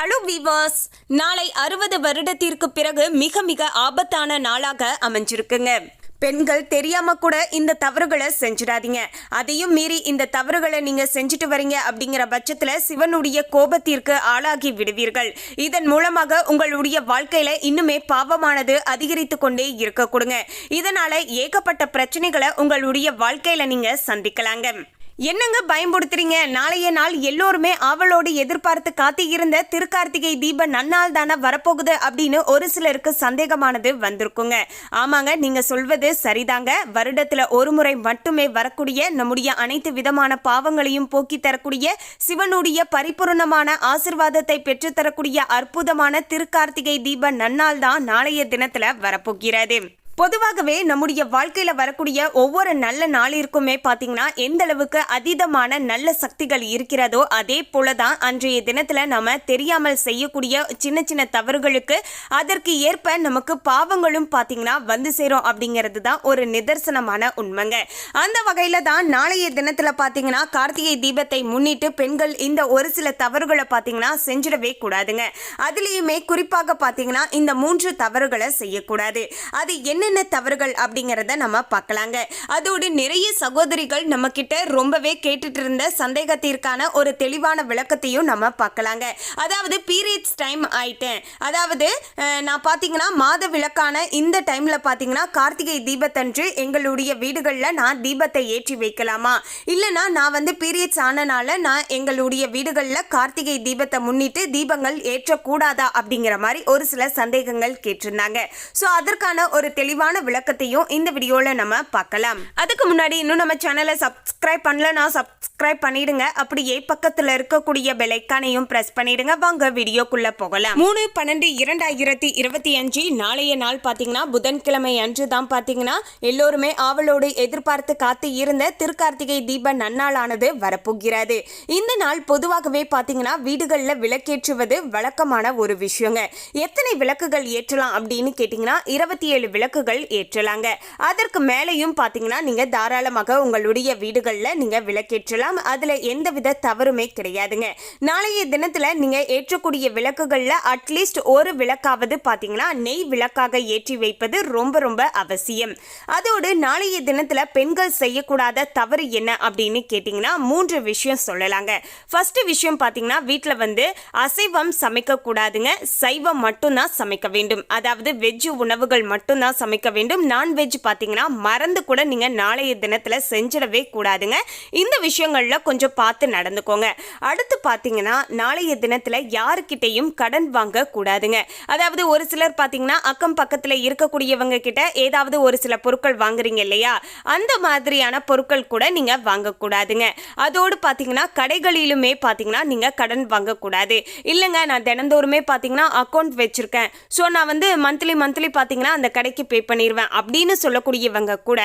Hello viewers, நாளை 60 வருடத்திற்கு பிறகு மிக மிக ஆபத்தான நாளாக அமைஞ்சிருக்குங்க. பெண்கள் தெரியாம கூட இந்த தவறுகளை செஞ்சிடாதீங்க. அதையும் மீறி இந்த தவறுகளை நீங்க செஞ்சுட்டு வரீங்க அப்படிங்கிற பட்சத்துல சிவனுடைய கோபத்திற்கு ஆளாகி விடுவீர்கள். இதன் மூலமாக உங்களுடைய வாழ்க்கையில இன்னுமே பாவமானது அதிகரித்து கொண்டே இருக்க கொடுங்க. இதனால ஏகப்பட்ட பிரச்சனைகளை உங்களுடைய வாழ்க்கையில நீங்க சந்திக்கலாங்க. என்னங்க பயன்படுத்துறீங்க? நாளைய நாள் எல்லோருமே ஆவலோடு எதிர்பார்த்து காத்தி இருந்த திருக்கார்த்திகை தீப நன்னாள் தானே வரப்போகுது அப்படின்னு ஒரு சிலருக்கு சந்தேகமானது வந்திருக்குங்க. ஆமாங்க, நீங்க சொல்வது சரிதாங்க. வருடத்துல ஒரு முறை மட்டுமே வரக்கூடிய நம்முடைய அனைத்து விதமான பாவங்களையும் போக்கி தரக்கூடிய சிவனுடைய பரிபூர்ணமான ஆசிர்வாதத்தை பெற்றுத்தரக்கூடிய அற்புதமான திருக்கார்த்திகை தீப நன்னாள் தான் நாளைய தினத்துல வரப்போகிறது. பொதுவாகவே நம்முடைய வாழ்க்கையில வரக்கூடிய ஒவ்வொரு நல்ல நாளிற்குமே பாத்தீங்கன்னா எந்த அளவுக்கு அதீதமான நல்ல சக்திகள் இருக்கிறதோ அதே போலதான் அன்றைய தினத்துல நம்ம தெரியாமல் செய்யக்கூடிய சின்ன சின்ன தவறுகளுக்கு அதற்கு ஏற்ப நமக்கு பாவங்களும் பாத்தீங்கன்னா வந்து சேரும் அப்படிங்கிறது தான் ஒரு நிதர்சனமான உண்மைங்க. அந்த வகையில தான் நாளைய தினத்துல பாத்தீங்கன்னா கார்த்திகை தீபத்தை முன்னிட்டு பெண்கள் இந்த ஒரு சில தவறுகளை பாத்தீங்கன்னா செஞ்சிடவே கூடாதுங்க. அதுலயுமே குறிப்பாக பாத்தீங்கன்னா இந்த 3 தவறுகளை செய்யக்கூடாது. அது என்னென்ன தவறுகள் அப்படிங்கறத நம்ம பார்க்கலாங்க. அதோடு நிறைய சகோதரிகள் நம்ம கிட்ட ரொம்பவே கேட்டுட்டு இருந்த சந்தேகத்திற்கான ஒரு தெளிவான விளக்கத்தையும் நம்ம பார்க்கலாங்க. அதாவது பீரியட்ஸ் டைம் ஆயிட்டேன், அதாவது நான் பாத்தீங்கன்னா மாத விளக்கான இந்த டைம்ல பாத்தீங்கன்னா கார்த்திகை தீபத்தன்று எங்களுடைய வீடுகள்ல நான் தீபத்தை ஏற்றி வைக்கலாமா, இல்லைன்னா நான் வந்து பீரியட்ஸ் ஆனனால நான் எங்களுடைய வீடுகள்ல கார்த்திகை தீபத்தை முன்னிட்டு தீபங்கள் ஏற்றக்கூடாதா அப்படிங்கிற மாதிரி ஒரு சில சந்தேகங்கள் கேட்டிருந்தாங்க. ஸோ அதற்கான ஒரு தெளிவான விளக்கத்தையும் இந்த வீடியோல நம்ம பார்க்கலாம். அதுக்கு முன்னாடி இன்னும் நம்ம சேனலை சப்ஸ்கிரைப் பண்ணலனா சப்ஸ்கிரைப் பண்ணிடுங்க. அப்படியே பக்கத்துல இருக்கக்கூடிய பெல் ஐகானையும் பிரஸ் பண்ணிடுங்க. வாங்க வீடியோக்குள்ள போகலாம். 3/12/2025 நாளைய நாள் பாத்தீங்கன்னா புதன்கிழமை அன்று தான் பாத்தீங்கன்னா எல்லோருமே ஆவலோடு எதிர்பார்த்து காத்து இருந்த திருக்கார்த்திகை தீப நன்னாளானது வரப்போகிறது. இந்த நாள் பொதுவாகவே பாத்தீங்கன்னா வீடுகளில் விளக்கேற்றுவது வழக்கமான ஒரு விஷயங்க. எத்தனை விளக்குகள் ஏற்றலாம் அப்படின்னு கேட்டீங்கன்னா 27 விளக்குகள் ஏற்றலாங்க. அதற்கு மேலையும் பாத்தீங்கன்னா நீங்க தாராளமாக உங்களுடைய வீடுகளில் நீங்க விளக்கேற்றலாம். அதுல எந்தவித தவறுமே கிடையாதுங்க. நாளைய தினத்துல நீங்க ஏற்றக்கூடிய விளக்குகள்ல அட்லீஸ்ட் ஒரு விளக்காவது பாத்தீங்கன்னா நெய் விளக்காக ஏற்றி வைப்பது ரொம்ப ரொம்ப அவசியம். அதோடு நாளைய தினத்துல பெண்கள் செய்யக்கூடாத தவறு என்ன அப்படின்னு கேட்டீங்கன்னா 3 விஷயம் சொல்லலாங்க. ஃபர்ஸ்ட் விஷயம் பாத்தீங்கன்னா வீட்டுல வந்து அசைவம் சமைக்க கூடாதுங்க. சைவம் மட்டும்தான் சமைக்க வேண்டும். அதாவது வெஜ் உணவுகள் மட்டும்தான் சமைக்க வேண்டும். நான்வெஜ் பாத்தீங்கன்னா மறந்து கூட நீங்க நாளைய தினத்துல செஞ்சிடவே கூடாதுங்க. இந்த விஷயங்கள்ல கொஞ்சம் பார்த்து நடந்துக்கோங்க. அடுத்து பாத்தீங்கன்னா நாளைய தினத்துல யாருக்கிட்டையும் கடன் வாங்க கூடாதுங்க. அதாவது ஒரு சிலர் பாத்தீங்கன்னா அக்கம் பக்கத்துல இருக்கக்கூடியவங்க கிட்ட ஏதாவது ஒரு சில பொருட்கள் வாங்குறீங்க இல்லையா, அந்த மாதிரியான பொருட்கள் கூட நீங்க வாங்க கூடாதுங்க. அதோடு பாத்தீங்கன்னா கடைகளிலுமே பாத்தீங்கன்னா நீங்க கடன் வாங்க கூடாது. இல்லைங்க நான் தினந்தோறுமே பாத்தீங்கன்னா அக்கௌண்ட் வச்சிருக்கேன், ஸோ நான் வந்து மந்த்லி பாத்தீங்கன்னா அந்த கடைக்கு பே பண்ணிடுவேன் அப்படின்னு சொல்லக்கூடியவங்க கூட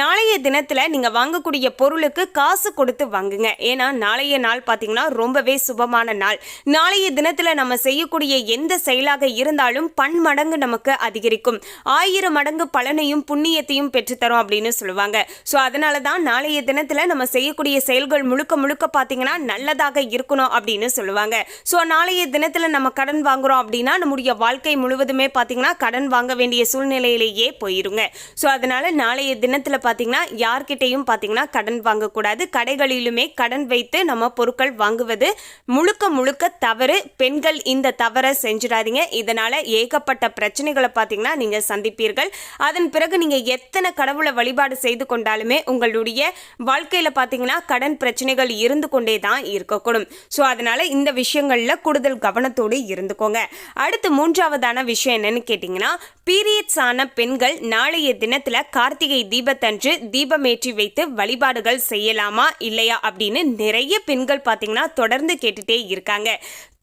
நாளைய தினத்துல நீங்க வாங்கக்கூடிய பொருளுக்கு காசு கொடுத்து வாங்குங்க. ஏன்னா நாளைய நாள் பாத்தீங்கன்னா ரொம்பவே சுபமான நாள். நாளைய தினத்துல நம்ம செய்யக்கூடிய எந்த செயலாக இருந்தாலும் பன்மடங்கு நமக்கு அதிகரிக்கும். 1000 மடங்கு பலனையும் புண்ணியத்தையும் பெற்றுத்தரும் அப்படின்னு சொல்லுவாங்க. ஸோ அதனாலதான் நாளைய தினத்துல நம்ம செய்யக்கூடிய செயல்கள் முழுக்க முழுக்க பாத்தீங்கன்னா நல்லதாக இருக்கணும் அப்படின்னு சொல்லுவாங்க. ஸோ நாளைய தினத்துல நம்ம கடன் வாங்குறோம் அப்படின்னா நம்முடைய வாழ்க்கை முழுவதுமே பாத்தீங்கன்னா கடன் வாங்க வேண்டிய சூழ்நிலையிலேயே போயிருங்க. ஸோ அதனால நாளைய தினத்துல பாத்தீங்கன்னா யார்கிட்டையும் பாத்தீங்கன்னா கடன் வாங்கக்கூடாது. கடைகளிலுமே கடன் வைத்து நம்ம பொருட்கள் வாங்குவது முழுக்க முழுக்க தவறு. பெண்கள் இந்த தவறை செஞ்சிடாதீங்க. இதனால ஏகப்பட்ட பிரச்சனைகளை பாத்தீங்கன்னா நீங்க சந்திப்பீர்கள். அதன் பிறகு நீங்க எத்தனை கடவுளை வழிபாடு செய்து கொண்டாலுமே உங்களுடைய வாழ்க்கையில பாத்தீங்கன்னா கடன் பிரச்சனைகள் இருந்து கொண்டே தான் இருக்கக்கூடும். ஸோ அதனால இந்த விஷயங்கள்ல கூடுதல் கவனத்தோடு இருந்துக்கோங்க. அடுத்து 3ஆவதான விஷயம் என்னன்னு கேட்டீங்கன்னா பீரியட்ஸ் ஆன பெண்கள் நாளைய தினத்துல கார்த்திகை தீபத்தன்று தீபமேற்றி வைத்து வழிபாடுகள் செய்யலாமா இல்லையா அப்படின்னு நிறைய பெண்கள் பாத்தீங்கன்னா தொடர்ந்து கேட்டுட்டே இருக்காங்க.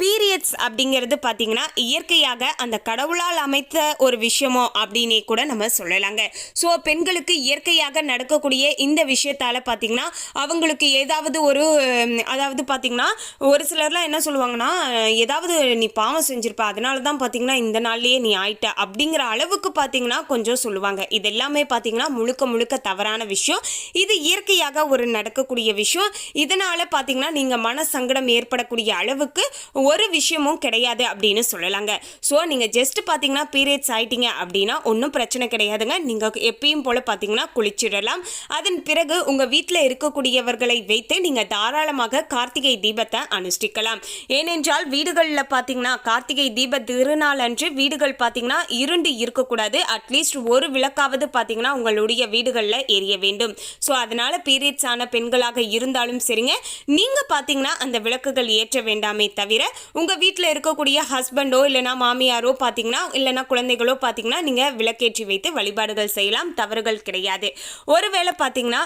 பீரியட்ஸ் அப்படிங்கிறது பார்த்தீங்கன்னா இயற்கையாக அந்த கடவுளால் அமைத்த ஒரு விஷயமோ அப்படின்னே கூட நம்ம சொல்லலாங்க. ஸோ பெண்களுக்கு இயற்கையாக நடக்கக்கூடிய இந்த விஷயத்தால் பார்த்தீங்கன்னா அவங்களுக்கு ஏதாவது ஒரு அதாவது பார்த்தீங்கன்னா ஒரு சிலர்லாம் என்ன சொல்லுவாங்கன்னா ஏதாவது நீ பாவம் செஞ்சிருப்ப அதனால தான் பார்த்தீங்கன்னா இந்த நாள்லேயே நீ ஆயிட்ட அப்படிங்கிற அளவுக்கு பார்த்தீங்கன்னா கொஞ்சம் சொல்லுவாங்க. இது எல்லாமே பார்த்தீங்கன்னா முழுக்க முழுக்க தவறான விஷயம். இது இயற்கையாக ஒரு நடக்கக்கூடிய விஷயம். இதனால் பார்த்தீங்கன்னா நீங்கள் மன சங்கடம் ஏற்படக்கூடிய அளவுக்கு ஒரு விஷயமும் கிடையாது அப்படின்னு சொல்லலாங்க. ஸோ நீங்கள் ஜஸ்ட் பார்த்தீங்கன்னா பீரியட்ஸ் ஆயிட்டீங்க அப்படின்னா ஒன்றும் பிரச்சனை கிடையாதுங்க. நீங்கள் எப்பயும் போல் பார்த்தீங்கன்னா குளிச்சிடலாம். அதன் பிறகு உங்கள் வீட்டில் இருக்கக்கூடியவர்களை வைத்து நீங்கள் தாராளமாக கார்த்திகை தீபத்தை அனுஷ்டிக்கலாம். ஏனென்றால் வீடுகளில் பார்த்தீங்கன்னா கார்த்திகை தீப திருநாள் அன்று வீடுகள் பார்த்தீங்கன்னா இருண்டு இருக்கக்கூடாது. அட்லீஸ்ட் ஒரு விளக்காவது பார்த்தீங்கன்னா உங்களுடைய வீடுகளில் எரிய வேண்டும். ஸோ அதனால் பீரியட்ஸ் ஆன பெண்களாக இருந்தாலும் சரிங்க, நீங்கள் பார்த்தீங்கன்னா அந்த விளக்குகள் ஏற்ற வேண்டாமே தவிர உங்கள் வீட்டில் இருக்கக்கூடிய ஹஸ்பண்டோ இல்லைனா மாமியாரோ பார்த்தீங்கன்னா இல்லைனா குழந்தைகளோ பார்த்தீங்கன்னா நீங்கள் விளக்கேற்றி வைத்து வழிபாடுகள் செய்யலாம். தவறுகள் கிடையாது. ஒருவேளை பார்த்தீங்கன்னா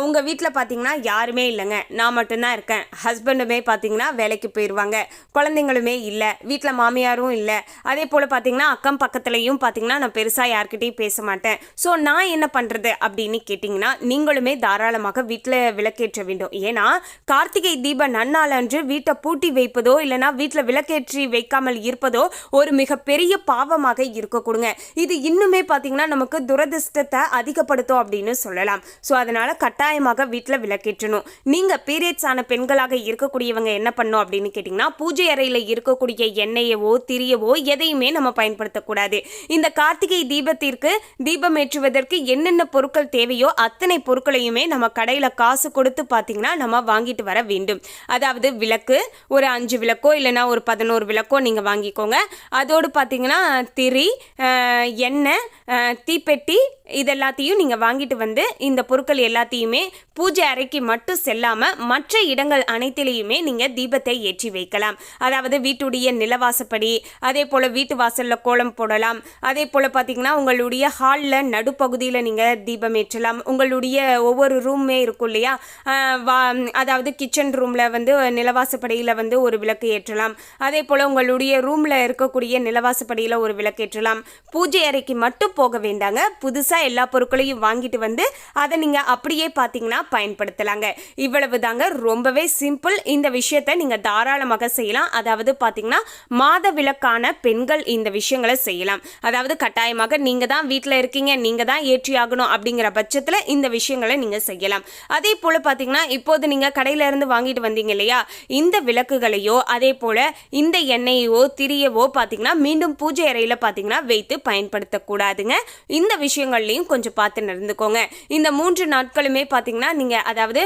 உங்கள் வீட்டில் பார்த்தீங்கன்னா யாருமே இல்லைங்க, நான் மட்டும்தான் இருக்கேன், ஹஸ்பண்டுமே பார்த்தீங்கன்னா வேலைக்கு போயிடுவாங்க, குழந்தைங்களுமே இல்லை, வீட்டில் மாமியாரும் இல்லை, அதே போல் பார்த்தீங்கன்னா அக்கம் பக்கத்துலையும் பார்த்தீங்கன்னா நான் பெருசாக யார்கிட்டையும் பேச மாட்டேன். ஸோ நான் என்ன பண்ணுறது அப்படின்னு கேட்டிங்கன்னா நீங்களுமே தாராளமாக வீட்டில் விளக்கேற்ற வேண்டும். ஏன்னா கார்த்திகை தீப நன்னாள் அன்று வீட்டை பூட்டி வைப்பதோ இல்லைனா வீட்டில் விளக்கேற்றி வைக்காமல் இருப்பதோ ஒரு மிகப்பெரிய பாவமாக இருக்கக்கூடுங்க. இது இன்னுமே பார்த்தீங்கன்னா நமக்கு துரதிர்ஷ்டத்தை அதிகப்படுத்தும் அப்படின்னு சொல்லலாம். ஸோ அதனால் கட்டாயமாக வீட்டில் விளக்கேற்றணும். நீங்கள் பீரியட்ஸ் ஆன பெண்களாக இருக்கக்கூடியவங்க என்ன பண்ணணும் அப்படின்னு கேட்டிங்கன்னா பூஜை அறையில் இருக்கக்கூடிய எண்ணெயவோ திரியவோ எதையுமே நம்ம பயன்படுத்தக்கூடாது. இந்த கார்த்திகை தீபத்திற்கு தீபம் ஏற்றுவதற்கு என்னென்ன பொருட்கள் தேவையோ அத்தனை பொருட்களையுமே நம்ம கடையில் காசு கொடுத்து பார்த்தீங்கன்னா நம்ம வாங்கிட்டு வர வேண்டும். அதாவது விளக்கு ஒரு 5 விளக்கோ இல்லைனா ஒரு 11 விளக்கோ நீங்கள் வாங்கிக்கோங்க. அதோடு பார்த்தீங்கன்னா திரி, எண்ணெய், தீப்பெட்டி இதெல்லாத்தையும் நீங்கள் வாங்கிட்டு வந்து இந்த பொருட்கள் எல்லாத்தையுமே பூஜை அறைக்கு மட்டும் செல்லாமல் மற்ற இடங்கள் அனைத்திலையுமே நீங்கள் தீபத்தை ஏற்றி வைக்கலாம். அதாவது வீட்டுடைய நிலவாசப்படி, அதே போல் வீட்டு வாசலில் கோலம் போடலாம். அதே போல் பார்த்தீங்கன்னா உங்களுடைய ஹாலில் நடுப்பகுதியில் நீங்கள் தீபம் ஏற்றலாம். உங்களுடைய ஒவ்வொரு ரூமே இருக்கும் இல்லையா, அதாவது கிச்சன் ரூமில் வந்து நிலவாசப்படியில் வந்து ஒரு விளக்கு ஏற்றலாம். அதே போல் உங்களுடைய ரூமில் இருக்கக்கூடிய நிலவாசப்படியில் ஒரு விளக்கு ஏற்றலாம். பூஜை அறைக்கு மட்டும் போக வேண்டாங்க, புதுசாக எல்லா பொருட்களையும் வாங்கிட்டு வந்து அதை நீங்கள் அப்படியே பார்த்தீங்கன்னா பயன்படுத்தலாங்க. இவ்வளவு தாங்க, ரொம்பவே சிம்பிள். இந்த விஷயத்தை நீங்கள் தாராளமாக செய்யலாம். அதாவது பார்த்தீங்கன்னா மாத விளக்கான பெண்கள் இந்த விஷயங்களை செய்யலாம். அதாவது கட்டாயமாக நீங்கள் தான் வீட்டில் இருக்கீங்க, நீங்கள் தான் ஏற்றி ஆகணும் அப்படிங்கிற பட்சத்தில் இந்த விஷயங்களை நீங்கள் செய்யலாம். அதே போல் பார்த்தீங்கன்னா இப்போது நீங்கள் கடையில இருந்து வாங்கிட்டு வந்தீங்க இல்லையா, இந்த விளக்குகளையோ அதே போல் இந்த எண்ணெயோ திரியவோ பார்த்தீங்கன்னா மீண்டும் பூஜை அறையில் பார்த்தீங்கன்னா வைத்து பயன்படுத்தக்கூடாதுங்க. இந்த விஷயங்கள்லையும் கொஞ்சம் பார்த்து நடந்துக்கோங்க. இந்த 3 நாட்களுமே பார்த்தீங்கன்னா நீங்கள் அதாவது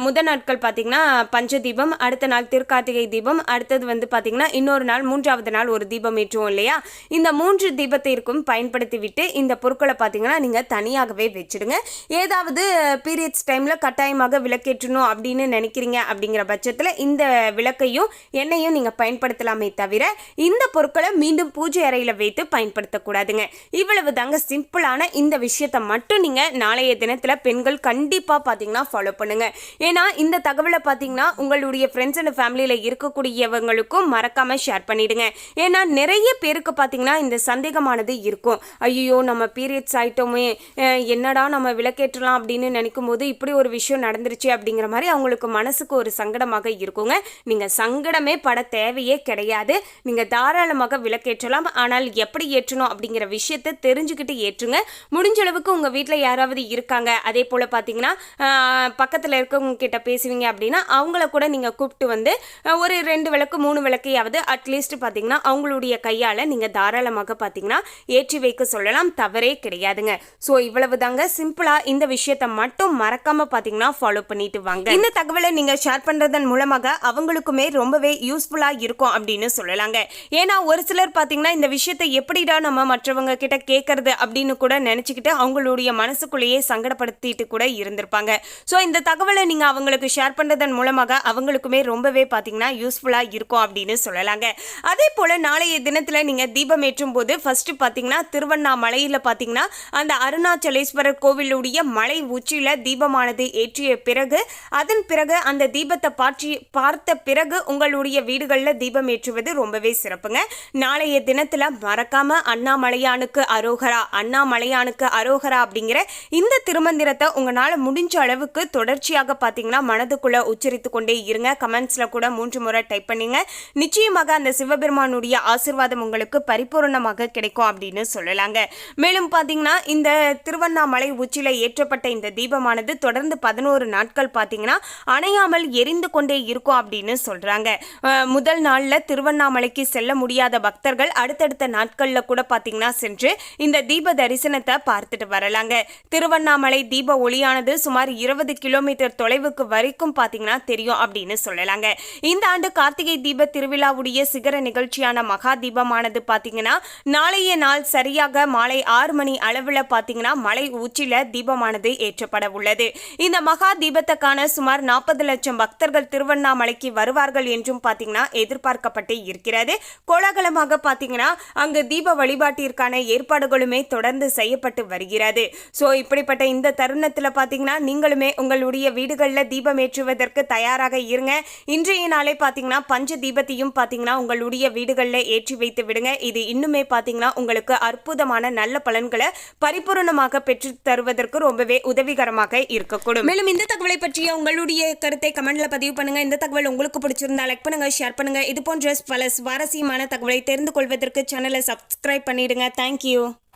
முதல் நாட்கள் பார்த்தீங்கன்னா பஞ்சதீபம், அடுத்த நாள் திருக்கார்த்திகை தீபம், அடுத்தது வந்து பார்த்தீங்கன்னா இன்னொரு நாள் 3வது நாள் ஒரு தீபம் ஏற்றுவோம் இல்லையா, இந்த 3 தீபத்திற்கும் பயன்படுத்தி விட்டு இந்த பொருட்களை பார்த்தீங்கன்னா நீங்கள் தனியாகவே வச்சுடுங்க. ஏதாவது பீரியட்ஸ் டைமில் கட்டாயமாக விளக்கேற்றணும் அப்படின்னு நினைக்கிறீங்க அப்படிங்கிற பட்சத்தில் இந்த விளக்கையும் எண்ணெயும் நீங்கள் பயன்படுத்தலாமே தவிர இந்த பொருட்களை மீண்டும் பூஜை அறையில் வைத்து பயன்படுத்தக்கூடாதுங்க. இவ்வளவு தாங்க சிம்பிளான இந்த விஷயத்தை மட்டும் நீங்கள் நாளைய தினத்தில் பெண்கள் கண்டிப்பாக பார்த்தீங்கன்னா ஃபாலோ பண்ணுங்க. ஏன்னா இந்த தகவலை பார்த்தீங்கன்னா உங்களுடைய ஃப்ரெண்ட்ஸ் அண்ட் ஃபேமிலியில் இருக்கக்கூடியவங்களுக்கும் மறக்காமல் ஷேர் பண்ணிடுங்க. ஏன்னா நிறைய பேருக்கு பார்த்தீங்கன்னா இந்த சந்தேகமானது இருக்கும். ஐயோ நம்ம பீரியட்ஸ் ஆகிட்டோமே, என்னடா நம்ம விளக்கேற்றலாம் அப்படின்னு நினைக்கும் போது இப்படி ஒரு விஷயம் நடந்துருச்சு அப்படிங்கிற மாதிரி அவங்களுக்கு மனசுக்கு ஒரு சங்கடமாக இருக்குங்க. நீங்கள் சங்கடமே பட தேவையே கிடையாது. நீங்கள் தாராளமாக விளக்கேற்றலாம். ஆனால் எப்படி ஏற்றணும் அப்படிங்கிற விஷயத்தை தெரிஞ்சுக்கிட்டு ஏற்றுங்க. முடிஞ்ச அளவுக்கு உங்கள் வீட்டில் யாராவது இருக்காங்க, அதே போல் பார்த்தீங்கன்னா பக்கத்தில் இருக்கவங்க கிட்ட பேசுவீங்க அப்படின்னா அவங்கள கூட நீங்கள் கூப்பிட்டு வந்து ஒரு 2 விளக்கு 3 விளக்கையாவது அட்லீஸ்ட் பார்த்தீங்கன்னா அவங்களுடைய கையால் நீங்கள் தாராளமாக பார்த்தீங்கன்னா ஏற்றி வைக்க சொல்லலாம். தவறே கிடையாதுங்க. ஸோ இவ்வளவு தாங்க சிம்பிளாக இந்த விஷயத்தை மட்டும் மறக்காமல் பார்த்தீங்கன்னா ஃபாலோ பண்ணிட்டு வாங்க. இந்த தகவலை நீங்கள் ஷேர் பண்ணுறதன் மூலமாக அவங்களுக்குமே ரொம்பவே யூஸ்ஃபுல்லாக இருக்கும் அப்படின்னு சொல்லலாங்க. ஏன்னா ஒரு சிலர் பார்த்தீங்கன்னா இந்த விஷயத்தை எப்படிடா நம்ம மற்றவங்க கிட்ட கேட்கறது அப்படின்னு கூட நினச்சிக்கிட்டு அவங்களுடைய மனசுக்குள்ளேயே சங்கடப்படுத்திட்டு கூட இருந்திருப்பாங்க. ஸோ இந்த தகவலை நீங்கள் அவங்களுக்கு ஷேர் பண்ணுறதன் மூலமாக அவங்களுக்குமே ரொம்பவே பார்த்தீங்கன்னா யூஸ்ஃபுல்லாக இருக்கும் அப்படின்னு சொல்லலாங்க. அதே போல் நாளைய தினத்தில் நீங்கள் தீபம் ஏற்றும் போது ஃபஸ்ட்டு பார்த்தீங்கன்னா திருவண்ணாமலையில் பார்த்தீங்கன்னா அந்த அருணாச்சலேஸ்வரர் கோவிலுடைய மலை உச்சியில் தீபமானது ஏற்றிய பிறகு அதன் பிறகு அந்த தீபத்தை பார்த்த பிறகு உங்களுடைய வீடுகளில் தீபம் ஏற்றுவது ரொம்பவே சிறப்புங்க. நாளைய தினத்தில் மறக்காமல் அண்ணாமலையானுக்கு அரோகரா, அண்ணாமலையானுக்கு அரோகரா அப்படிங்கிற இந்த திருமந்திரத்தை உங்களால் முடிஞ்ச அளவுக்கு தொடர்ச்சியாக பார்த்தீங்கன்னா மனதுக்குள்ளே உச்சரித்து கொண்டே இருங்க. கமெண்ட்ஸில் கூட 3 முறை டைப் பண்ணிங்க. நிச்சயமாக அந்த சிவபெருமானுடைய ஆசீர்வாதம் உங்களுக்கு பரிபூர்ணமாக கிடைக்கும் அப்படின்னு சொல்லலாங்க. மேலும் பார்த்தீங்கன்னா இந்த திருவண்ணாமலை உச்சியில் ஏற்றப்பட்ட இந்த தீபமானது தொடர்ந்து 11 நாட்கள் பார்த்தீங்கன்னா அணையாமல் எரிந்து கொண்டே இருக்கும் அப்படின்னு சொல்றாங்க. முதல் நாளில் திருவண்ணாமலைக்கு செல்ல முடியாத பக்தர்கள் அடுத்தடுத்த நாட்களில் கூட பார்த்தீங்கன்னா சென்று இந்த தீப தரிசனத்தை பார்த்துட்டு வரலாங்க. திருவண்ணாமலை தீப ஒளியானது சுமார் 20 கிலோமீட்டர் தொலைவுக்கு வரைக்கும் பார்த்தீங்கன்னா தெரியும் அப்படின்னு சொல்லலாங்க. இந்த ஆண்டு கார்த்திகை தீப திருவிழாவுடைய சிகர நிகழ்ச்சியான மகா தீபமானது பார்த்தீங்கன்னா நாளைய நாள் சரியாக மாலை 6 மணி அளவில் பார்த்தீங்கன்னா மலை உச்சியில தீபமானது ஏற்றப்பட உள்ளது. இந்த மகா தீபத்தை காண சுமார் 40 லட்சம் பக்தர்கள் திருவண்ணாமலைக்கு வருவார்கள் என்றும் பார்த்தீங்கன்னா எதிர்பார்க்கப்பட்டு இருக்கிறது. கோலாகலமாக பார்த்தீங்கன்னா அங்கு தீப வழிபாட்டிற்கான ஏற்பாடுகளுமே தொடர்ந்து செய்யப்பட்டு வருகிறது. ஸோ இப்படிப்பட்ட இந்த தருணத்தில் பார்த்தீங்கன்னா நீங்களுமே உங்களுடைய வீடுகளில் தீபம் ஏற்றுவதற்கு தயாராக இருங்க. இன்றைய நாளே பார்த்தீங்கன்னா பஞ்ச தீபத்தையும் பார்த்தீங்கன்னா உங்களுடைய வீடுகளில் ஏற்றி வைத்து விடுங்க. இது இன்னுமே பார்த்தீங்கன்னா உங்களுக்கு அற்புதமான நல்ல பலன்களை பரிபூர்ணமாக பெற்று தருவதற்கு ரொம்பவே உதவிகரமாக இருக்கக்கூடும். மேலும் இந்த தகவலை பற்றிய உங்களுடைய கருத்தை கமெண்ட்ல பதிவு பண்ணுங்க. இந்த தகவல் உங்களுக்கு பிடிச்சிருந்தா லைக் பண்ணுங்க, ஷேர் பண்ணுங்க. இது போன்ற பல சுவாரஸ்யமான தகவலை தெரிந்து கொள்வதற்கு சேனலை சப்ஸ்கிரைப் பண்ணிடுங்க. தேங்க்யூ.